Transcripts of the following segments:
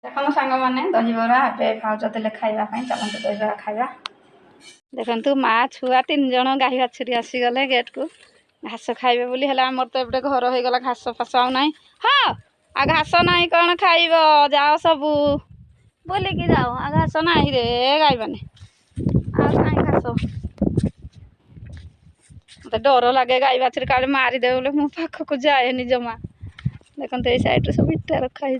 देखो सांग मैंने दहीबरा ए भाज देले खावाई चलते दहीबरा खावा देखु माँ छुआ 3 जन गाई बाछुरी आसीगले गेट को घास खाइबे बोली हेला आमर तो एबे घर हो गला घास फास आ ना हाँ आ घास ना कौन खाइब जाओ सबू बोलिकी जाओ आ घास ना रे गाई मैंने आ घास मत डर लगे गाई बाछुरी काले मारिदे बोले मो पाखक जाए जमा देखते ये साइड सब इटा रखाई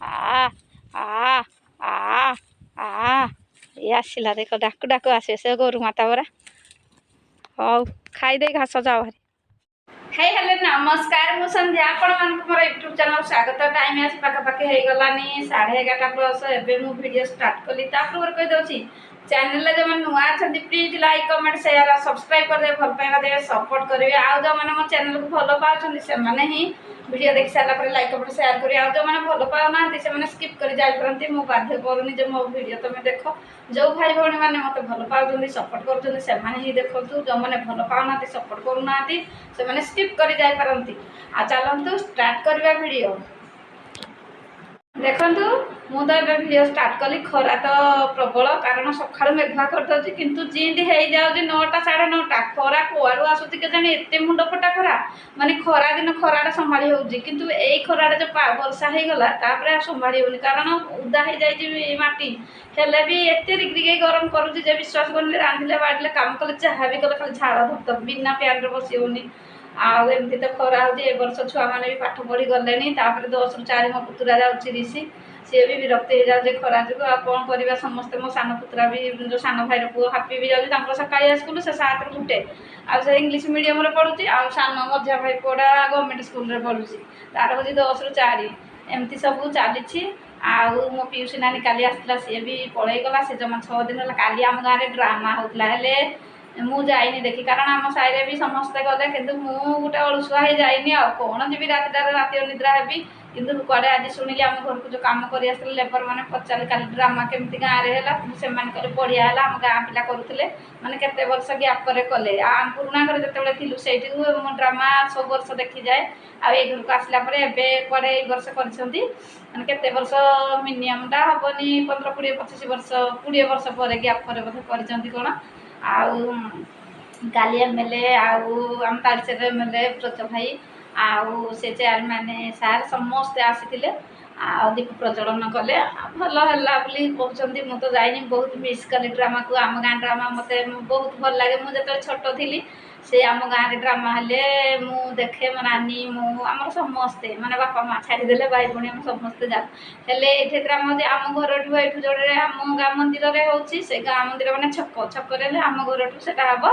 आ आ आ आ ये आसला देख डाकू डाकू आसे से गोरु माता परा हौ खाईदे घास जाओ भारी हाय हेलो नमस्कार मु संध्या आपण मान मोर यूट्यूब चैनल स्वागत टाइम आस पाखा पाखे हे गलानी 11:30 प्लस एबे मु वीडियो स्टार्ट कली ता पूर्व कहि दोची चैनल ले जमन नुआ छथि प्लीज लाइक कमेंट शेयर और सब्सक्राइब कर दे भल पाइबा दे सपोर्ट करिवे आ जो माने मो चैनल को फॉलो पाउछन से माने ही वीडियो देख सारा पर लाइक कमेंट शेयर करिवे आ जो माने फॉलो पाउ ना से माने स्किप करि जाय परंती मु बाध्य करूनी जे मो वीडियो तमे देखो जो भाई भौणी माने मते भल पाउछन सपोर्ट करछन से माने ही देखंतु जो माने भल पाउ ना सपोर्ट करू ना से माने स्किप करि जाय परंती आ चलंतु स्टार्ट करबा वीडियो देखंतु मु तो ए वीडियो स्टार्ट कली खरा तो प्रबल कारण सकाळ मेघुआ करदोची किंतु जिंदी हे जाउची 9टा 9:30 खरा कोआडू आसुची के जाने एते मुंड फटा खरा माने खरा दिन खराडा संभाली होउची किंतु एई खराडा जो वर्षा हे गला तापरे संभाली होनी कारण उदा हे जाईची माटी हेले भी एते रिगरिगे गरम करूची जे विश्वास करले रांधिले बाडले काम कले चाहा भी कले खाली झाड़ धरत बिना प्यान रे बसी होनी आमती तो खरा हो वर्ष छुआ मैंने भी पाठ पढ़ी गले 10 ରୁ 4 मो पुतुरा जाऊँगी ऋषि सी भी विरक्त हो जाए खरा जो कौन करवा समस्ते मो सान पुतुरा भी जो सान भाई पु हापी भी जाऊँगी सकाल स्कूल से 7 ରୁ 1 आ इंग्लीश मीडियम पढ़ुची आ सान मझा भाई पुआ गवर्नमेंट स्कूल पढ़ुची तार हूँ 10 ରୁ 4 एमती सब चली आउ मो पीयूसी नानी काली आसला सी भी पलैगला से जमा 6 दिन है काली आम गाँव में ड्रामा होता है मु जाइनी देखी कारण आम साइड भी समस्ते गले कि गोटे अलुआ ही जाइनी आ कौन जी रात अनिद्रा हेबी किंतु कड़े आज शुणिली आम घर को जो कम कर लेबर मैंने पचारे काली ड्रामा केमती गाँव में है से बढ़िया है आम गाँ पिला करुले माने केते वर्ष गैप कले आम पुराणा घर जो थी से ड्रामा सब वर्ष देखी जाए आई घर को आसला कड़े वर्ष कर केते वर्ष मिनिममटा हेनी 15-20-25 वर्ष 20 वर्ष पर गैप पर कौन आउ काली एमएलए आम तालचेर एमएलए ब्रज भाई आउ से चेयरमैन सार समस्ते आसी दीप प्रज्वलन कले भल है कहते मुझे तो जाइनी बहुत मिस कली ड्रामा को आम गाँ ड्रामा मत बहुत भल लगे मुझे छोट थी से आम गाँव ड्रामा हेले मु देखे मो नानी आम समस्ते माने बापा माँ छाड़ीदे भाई भाई आम समस्ते जाऊ ये ड्रामा हो आम घर ये जो आम गाँ मंदिर में हो गाँ मंदिर मैंने छक छक आम घर से हम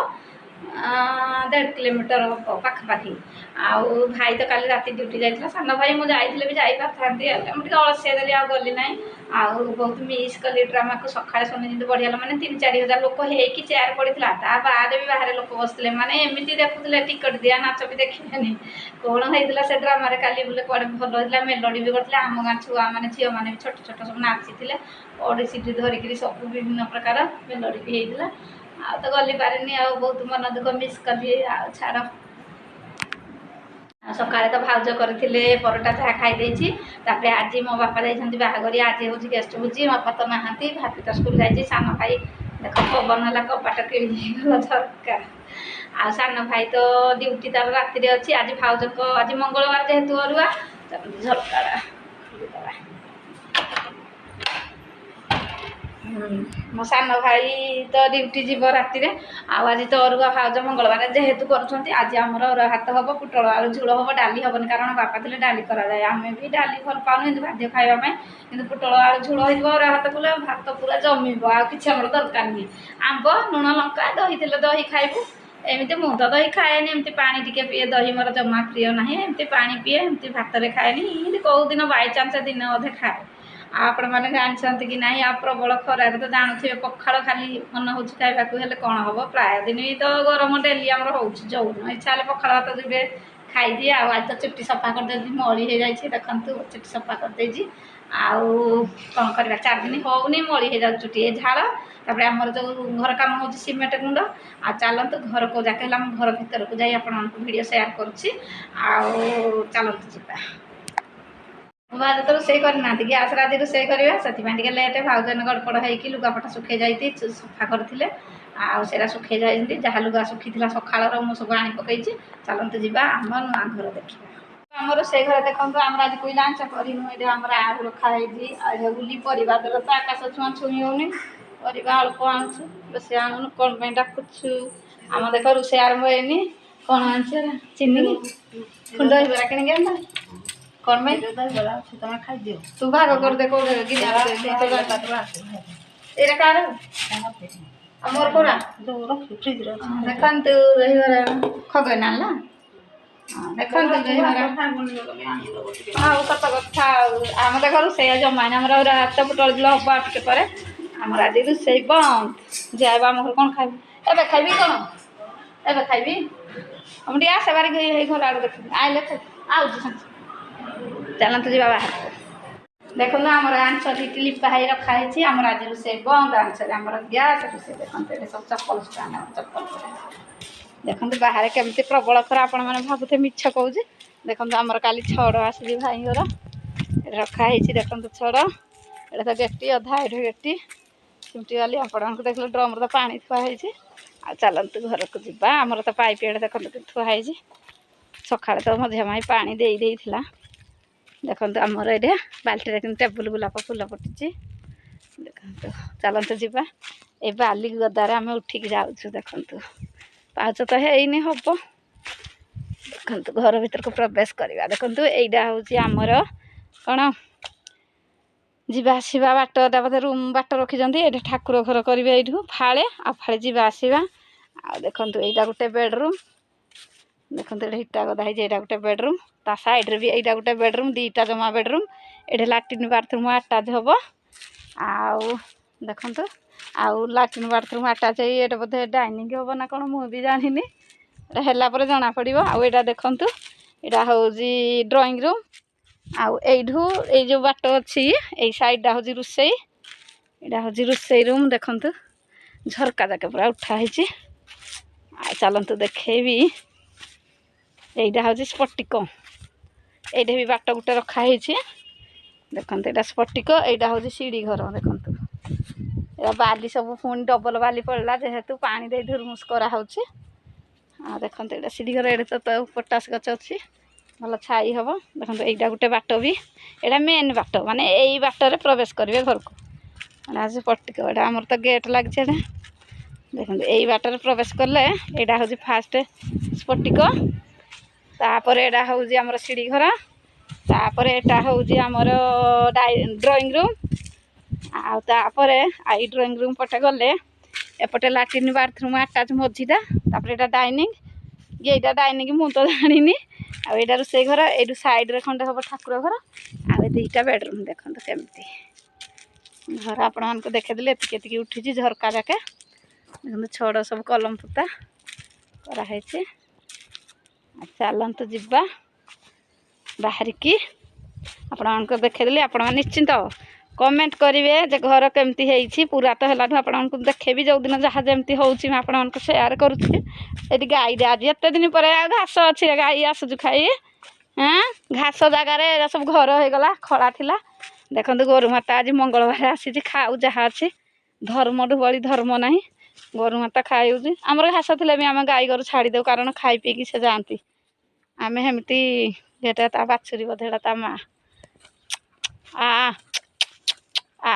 1.5 किलोमीटर पाखापाखि आउ भाई तो काली राति ड्यूटी जाइए सान भाई मुझे जाइए भी जापारी मुझे अलसिया देली आ गली ना आउ बहुत मिस कली ड्रामा को सकाଳେ शुणी जी बढ़िया मैंने 3-4 हजार लोक होगी चेयर पड़ा बाद भी बाहर लोक बसते मैंने एमती देखुले टिकट दिया नाच भी देखिले कौन होता से ड्रामा काली बोले कड़े भल होता मेलोडी भी करते आम गाँ छुआ मैंने झील मैंने भी छोट छोट सब नाची ओडिसी धरिकी सब विभिन्न प्रकार मेलोडी भी होता आ तो गली पारे आ बहुत मन दुख मिस कली छाड़ सका तो भाउज करते परोटा चाह खाई आज मो बापा जाइए बाहागर आज हूँ गेस्ट भोजी बापा तो नहांती भाभी तो स्कूल जाइए सान भाई देख पवन है कपाट किगला झरका आ सान भाई तो ड्यूटी तार राति अच्छी आज भाउज को आज मंगलवार जेहेतु अरुआ झरका मो सान भाई तो ड्यूटी जीव राति आज तो अरुआ भाउज मंगलवार जेहेतु कर आज आमर अरुआ भात हम पुटल आलू झोल हम डाली हेनी कारण बापा थे डाली कराए आम भी डाली भल पाऊँ बाध्य खावाई कि पुटल आलू झोल हो अरुआ भात कले भात पूरा जमीब आ कि आम दरकार नहीं आंब लुण लंका दही दही खाइबू एमती मु तो दही खाएनी एमती पानी टिके पीए दही मोर जमा प्रिय ना एमती पानी पीए एमती भात में खाएनी कौ दिन बाई चान्स दिन अधे खाए आपण मैंने जानते कि ना आ प्रबल खरार तो जानते पखाड़ खाली मन हो खावा कौन हम प्राय दिन तो गरम डेली आम हो जो इच्छा पखाड़ भात दुबे खाईदिए आज तो चुट्टी सफा करदे मली हो जाए देखु चुट्टी सफा करदे आउ कौन करवा 4 दिन होनी मली हो जाए चुट्टी झाड़ तापर आमर जो घर कम हो सीमेंट गुंड आ चलतु घर को जाके घर भीतर को जाए भिडियो शेयर करुच्ची चलतु जा ଭାଉଜ ତ ରୋଷେଇ କରିନାହାନ୍ତି ଗ୍ୟାସ୍ରେ ଆଜି ରୋଷେଇ କରିବେ ସେଥିପାଇଁ ଟିକେ ଲେଟ୍ ଭାଉଜ ଗଡ଼ପଡ଼ ହେଇକି ଲୁଗାପଟା ଶୁଖେଇ ଯାଇକି ସଫା କରିଥିଲେ ଆଉ ସେଇଟା ଶୁଖେଇ ଯାଇଛନ୍ତି ଯାହା ଲୁଗା ଶୁଖିଥିଲା ସକାଳର ମୁଁ ସବୁ ଆଣି ପକେଇଛି ଚାଲନ୍ତୁ ଯିବା ଆମ ନୂଆ ଘର ଦେଖିବା ଆମର ସେଇ ଘରେ ଦେଖନ୍ତୁ ଆମର ଆଜି କୋଇଲା ଆଞ୍ଚ କରିନୁ ଏଇଟା ଆମର ଆଳୁ ରଖା ହେଇଛି ଆଉ ଉଲି ପରିବା ଦେଲେ ତ ଆକାଶ ଛୁଆଁ ଛୁଇଁ ହେଉନି ପରିବା ଅଳ୍ପ ଆଣୁଛୁ ବେଶୀ ଆଣୁନୁ କ'ଣ ପାଇଁ ଡାକୁଛୁ ଆମ ଦେଖ ରୋଷେଇ ଆରମ୍ଭ ହେଇନି କ'ଣ ଆଣିଛ ଚିନି ଖୁଣ୍ଡ ଦହିବରା କିଣିକି ଆଣିଲ କ'ଣ ପାଇଁ ତମେ ଖାଇଦିଅ ତୁ ଭାଗ କରିଦେ କୋଉଠି ଏଇଟା କାହାର ଆମର କୋଉଟା ଦେଖନ୍ତୁ ଦହିବରା ଖଗେନା ଆଣିଲା ଦେଖନ୍ତୁ ଦହିବରା ଆଉ ସତ କଥା ଆଉ ଆମ ଦେଖ ରୋଷେଇ ଜମା ଆମର ହାତ ପୋଟଳ ଦିଲ ହବ ଆଉ ଟିକେ ପରେ ଆମର ଆଜି ରୋଷେଇ ବନ୍ଦ ଯାଇବା ଆମ ଘର କ'ଣ ଖାଇବି ଏବେ ଖାଇବି କ'ଣ ଏବେ ଖାଇବି ମୁଁ ଟିକେ ଆସେ ବାରିକି ହେଇ ଘର ଆଡ଼ୁ ଦେଖିବି ଆଇଲେ ଆଉଛି ଚାଲନ୍ତୁ ଯିବା ବାହାରକୁ ଦେଖନ୍ତୁ ଆମର ଆଞ୍ଚରି ଲିପା ହେଇ ରଖା ହେଇଛି ଆମର ଆଜି ରୋଷେଇ ବନ୍ଦ ଆଞ୍ଚରେ ଆମର ଗ୍ୟାସ୍ ରୋଷେଇ ଦେଖନ୍ତୁ ଏଠି ସବୁ ଚପଲ ଷ୍ଟାଣ୍ଡ ଚପଲ ଦେଖନ୍ତୁ ବାହାରେ କେମିତି ପ୍ରବଳ ଖରା ଆପଣମାନେ ଭାବୁଥିବେ ମିଛ କହୁଛି ଦେଖନ୍ତୁ ଆମର କାଲି ଛଡ଼ ଆସିଛି ଭାଇଙ୍କର ରଖା ହେଇଛି ଦେଖନ୍ତୁ ଛଡ଼ ଏଇଟା ତ ଗେଟି ଅଧା ଏଇଠି ଗେଟି ଚିମଟି ବାଲି ଆପଣମାନଙ୍କୁ ଦେଖିଲେ ଡ୍ରମ୍ରେ ତ ପାଣି ଥୁଆ ହେଇଛି ଆଉ ଚାଲନ୍ତୁ ଘରକୁ ଯିବା ଆମର ତ ପାଇପ୍ ଏଡ଼େ ଦେଖନ୍ତୁ ଥୁଆ ହେଇଛି ସକାଳେ ତ ମଝିଆ ମାଇଁ ପାଣି ଦେଇଥିଲା ଦେଖନ୍ତୁ ଆମର ଏଇଟା ବାଲ୍ଟିରେ କିନ୍ତୁ ଟେବୁଲ୍ ଗୋଲାପ ଫୁଲ ଫୁଟିଛି ଦେଖନ୍ତୁ ଚାଲନ୍ତୁ ଯିବା ଏ ବାଲି ଗଦାରେ ଆମେ ଉଠିକି ଯାଉଛୁ ଦେଖନ୍ତୁ ପାହାଚ ତ ହେଇନି ହବ ଦେଖନ୍ତୁ ଘର ଭିତରକୁ ପ୍ରବେଶ କରିବା ଦେଖନ୍ତୁ ଏଇଟା ହେଉଛି ଆମର କ'ଣ ଯିବା ଆସିବା ବାଟଟା ବୋଧେ ରୁମ୍ ବାଟ ରଖିଛନ୍ତି ଏଇଠି ଠାକୁର ଘର କରିବେ ଏଇଠୁ ଫାଳେ ଆଉ ଫାଳେ ଯିବା ଆସିବା ଆଉ ଦେଖନ୍ତୁ ଏଇଟା ଗୋଟେ ବେଡ଼ରୁମ୍ ଦେଖନ୍ତୁ ଏଇଟା ହିଟା ଗଦା ହେଇଛି ଏଇଟା ଗୋଟେ ବେଡ଼ରୁମ୍ ତା ସାଇଡ଼୍ରେ ବି ଏଇଟା ଗୋଟେ ବେଡ଼ରୁମ୍ ଦୁଇଟା ଜମା ବେଡ଼ରୁମ୍ ଏଠି ଲାଟ୍ରିନ୍ ବାଥରୁମ୍ ଆଟାଚ୍ ହେବ ଆଉ ଦେଖନ୍ତୁ ଆଉ ଲାଟ୍ରିନ୍ ବାଥରୁମ୍ ଆଟାଚ୍ ହେଇ ଏଇଟା ବୋଧେ ଡାଇନିଂ ହେବ ନା କ'ଣ ମୁଁ ବି ଜାଣିନି ଏଇଟା ହେଲା ପରେ ଜଣାପଡ଼ିବ ଆଉ ଏଇଟା ଦେଖନ୍ତୁ ଏଇଟା ହେଉଛି ଡ୍ରଇଂ ରୁମ୍ ଆଉ ଏଇଠୁ ଏଇ ଯେଉଁ ବାଟ ଅଛି ଏଇ ସାଇଡ଼୍ଟା ହେଉଛି ରୋଷେଇ ଏଇଟା ହେଉଛି ରୋଷେଇ ରୁମ୍ ଦେଖନ୍ତୁ ଝରକା ଯାକେ ପୁରା ଉଠା ହେଇଛି ଆଉ ଚାଲନ୍ତୁ ଦେଖେଇବି এইটা হচ্ছে স্পটিক এইটা বি বাট গোটে রখা হয়েছে দেখুন এটা স্পটিক এইটা হচ্ছে সিঁড়ি ঘর দেখুন এটা বালি সব পুঁ ডবল বালি পড়া যেহেতু পানি দিয়ে ধুরমুস করা হচ্ছে দেখুন এটা সিঁড়ি ঘর এড়ে তো পটাস গছ অছি ভালো ছাই হব দেখুন এইটা গোটে বাট বি এটা মেন বাট মানে এই বাটরে প্রবেশ করবে ঘরক এটা হচ্ছে স্পটিক এটা আমার তো গেট লাগছে এটা দেখুন এই বাটরে প্রবেশ করলে এটা হচ্ছে ফার্স্ট স্পটিক तापर एटा हूँ आमर सीढ़ी घर तापर एटा हूँ आमर ड्रॉइंग रूम आपर आई ड्रॉइंग रूम पटे गले एपटे लाट्रिन बाथरूम आटाच मझीटा तापर एटा डाइनिंग ये डाइनिंग मु तो जानी आईटा रोसे घर यू सैड्रे खंडे हम ठाकुर घर आईटा बेडरूम देखते केमती घर आपण मान देखीदे एति उठी झरका जाके देखते छड़ सब कलम पुता कराई चलतु जीवा बाहरिकी आपण देखीदे आपण निश्चिंत कमेंट करेंगे जे घर केमती है पूरा तो है आपको देखेबी जो दिन जहाँ जमी हो सेयार करुँची गाई आज एत दिन पर घास अच्छी गाई आसुच खाई हाँ घास जगार सब घर हो गला खड़ा थिला देखो गोरुमाता आज मंगलवार आसी खाऊ जहाँ अच्छी धर्म ठू बड़ी धर्म ना गोरुमाता खाई आमर घास थे भी आम गाई गोरु छाड़ी दे कारण खाई पीकी से जाती आम हेमती एटा ता बाछुरी बोधेटा ता माँ आ आ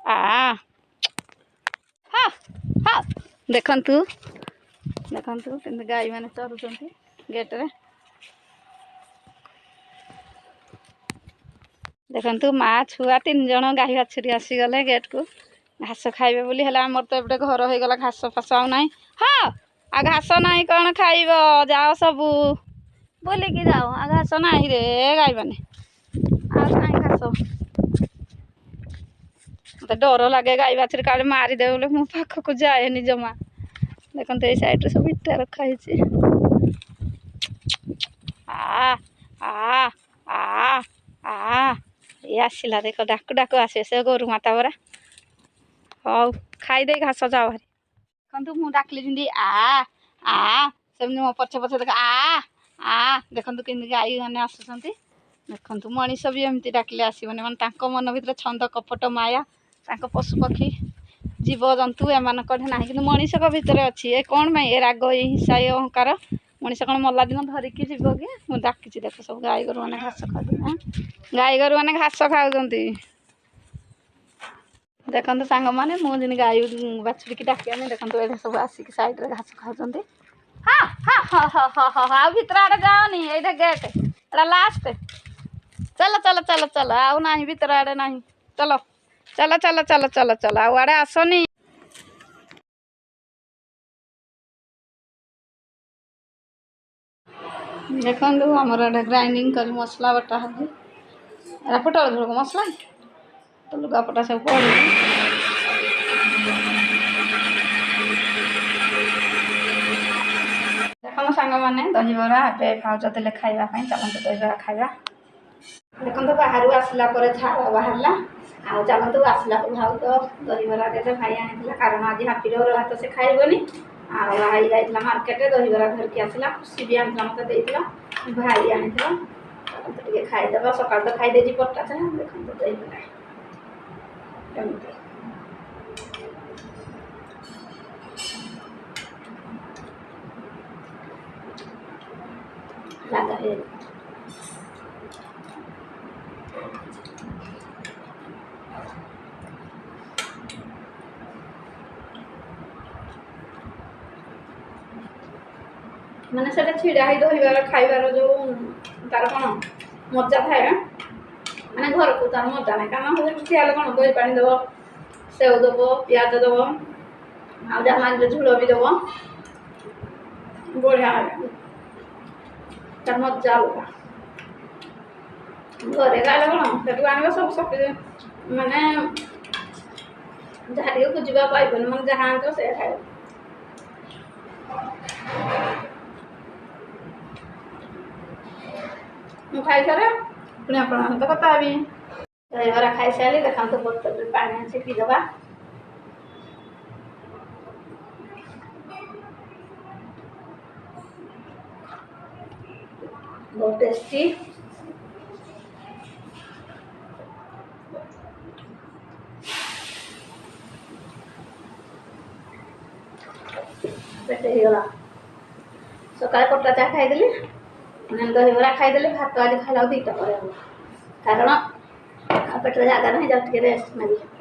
आ हाँ हाँ देखंतु देखंतु गाई मैंने चरुचंती गेट्रे देखंतु माँ छुआ 3 जन गाई बाछुरी आसीगले गेट को घास खाइबे बोली हेला आमर तो एपटे घर हो गला घास फास आउ ना हाँ आ घास ना कौन खाइब जाओ सबू बोलिकी जाओ आ घास ना रे गाई मैंने घास मत डर लगे गाई बाछुरी काले मारिदे बोले मो पाखक जाए जमा देखते ये सैड्रे सब इटा रखाई आ आ आ आ ये आसला देख डाकू डाकू आसे से गोरु माता परा हौ खाईदे घास जाओ भारी देखु मुझे डाकिली जमी आ सेमती मो पछे पछे देख आ देखु कि गाई मैंने आसुँच ଦେଖନ୍ତୁ ମଣିଷ ବି ଏମିତି ଡାକିଲେ ଆସିବନି, ମାନେ ତାଙ୍କ ମନ ଭିତରେ ଛନ୍ଦ କପଟ ମାୟା, ତାଙ୍କ ପଶୁପକ୍ଷୀ ଜୀବଜନ୍ତୁ ଏମାନଙ୍କର ନାହିଁ, କିନ୍ତୁ ମଣିଷଙ୍କ ଭିତରେ ଅଛି। ଏ କ'ଣ ପାଇଁ ଏ ରାଗ, ଏ ହିଂସା, ଏ ଅହଙ୍କାର? ମଣିଷ କ'ଣ ମଲା ଦିନ ଧରିକି ଯିବ କି? ମୁଁ ଡାକିଛି, ଦେଖ ସବୁ ଗାଈ ଗୋରୁ ମାନେ ଘାସ ଖାଉଛନ୍ତି। ଗାଈ ଗୋରୁ ମାନେ ଘାସ ଖାଉଛନ୍ତି। ଦେଖନ୍ତୁ ସାଙ୍ଗମାନେ, ମୁଁ ଯେମିତି ଗାଈ ବାଛୁରିକି ଡାକିବା ପାଇଁ, ଦେଖନ୍ତୁ ଏଇଟା ସବୁ ଆସିକି ସାଇଡ଼ରେ ଘାସ ଖାଉଛନ୍ତି। ହଁ ହଁ ହଁ ହଁ ହଁ ହଁ, ଆଉ ଭିତର ଆଡ଼େ ଯାଅନି, ଏଇଟା ଗେଟ୍, ଏଇଟା ଲାଷ୍ଟ। ଚାଲ ଚାଲ ଚାଲ ଚାଲ, ଆଉ ନାହିଁ ଭିତର ଆଡ଼େ ନାହିଁ, ଚାଲ ଚାଲ ଚାଲ ଚାଲ ଚାଲ ଚାଲ, ଆଉ ଆଡ଼େ ଆସନି। ଦେଖନ୍ତୁ ଆମର ଏଇଟା ଗ୍ରାଇଣ୍ଡିଙ୍ଗ କରି ମସଲା ବଟା ହେଉଛି। ଏଇଟା ପୋଟଳ ଝୋଳକୁ ମସଲା ତ ଲୁଗାପଟା ସବୁ ପଡ଼ିଛି। ଦେଖନ୍ତୁ ସାଙ୍ଗମାନେ, ଦହିବରା ଏବେ ଖାଉଛନ୍ତି ଖାଇବା ପାଇଁ, ଚାଲନ୍ତୁ ଦହିବରା ଖାଇବା। ଦେଖନ୍ତୁ ବାହାରୁ ଆସିଲା ପରେ ଝାଳ ବାହାରିଲା, ଆଉ ଚାଲନ୍ତୁ ଆସିଲାକୁ ଭାଉଜ ଦହିବରା ଦେଲେ। ଭାଇ ଆଣିଥିଲା, କାରଣ ଆଜି ହାପିର ଭାତ ସେ ଖାଇବନି। ଆଉ ଭାଇ ଯାଇଥିଲା ମାର୍କେଟରେ, ଦହିବରା ଧରିକି ଆସିଲା, ଖୁସି ବି ଆଣିଥିଲା, ମୋତେ ଦେଇଥିଲା। ଭାଇ ଆଣିଥିଲା, ଚାଲନ୍ତୁ ଟିକେ ଖାଇଦେବା। ସକାଳୁ ତ ଖାଇଦେଇଛି ପଟା ଚାହା। ଦେଖନ୍ତୁ ଦହିବରା କେମିତି ଲାଗ ମାନେ ସେଟା ଛିଡ଼ା ହେଇ ଦହିବାର ଖାଇବାର ଯେଉଁ ତାର କ'ଣ ମଜା ଥାଏ, ମାନେ ଘରକୁ ତାର ମଜା ନାହିଁ। କାରଣ ଠିଆ ହେଲେ କ'ଣ ଦହି ପାଣି ଦେବ, ସେଉ ଦେବ, ପିଆଜ ଦେବ, ଆଉ ଯାହା ମାଗିଲେ ଝୋଳ ବି ଦେବ, ବଢ଼ିଆ ଲାଗେ, ତାର ମଜା ଅଲଗା। ଘରେ ଖାଇଲେ କ'ଣ ସେଠୁ ଆଣିବ ସବୁ ସଫି, ମାନେ ଯାହା ଟିକେ ଖୋଜିବା ପାଇବନି, ମାନେ ଯାହା ଆଣିବ ସେଇଆ ଖାଇବ। ମୁଁ ଖାଇସାରେ ପୁଣି ଆପଣଙ୍କ ସହିତ କଥା ହେବି। ଦହିବରା ଖାଇସାରିଲି, ଦେଖନ୍ତୁ ବୋତଲରେ ପାଣି ଅଛି, ପିଇଦେବା। ବହୁତ ଟେଷ୍ଟି। ପେଟ ହେଇଗଲା। ସକାଳେ ପଟା ଚା ଖାଇଦେଲି, ଦହିବରା ଖାଇଦେଲି, ଭାତ ଆଜି ଖାଇଲା ଆଉ 2ଟା ପରେ ହେବ, କାରଣ ଆଉ ପେଟରେ ଜାଗା ନାହିଁ, ଯାଉ ଟିକେ ରେଷ୍ଟ ନେବି।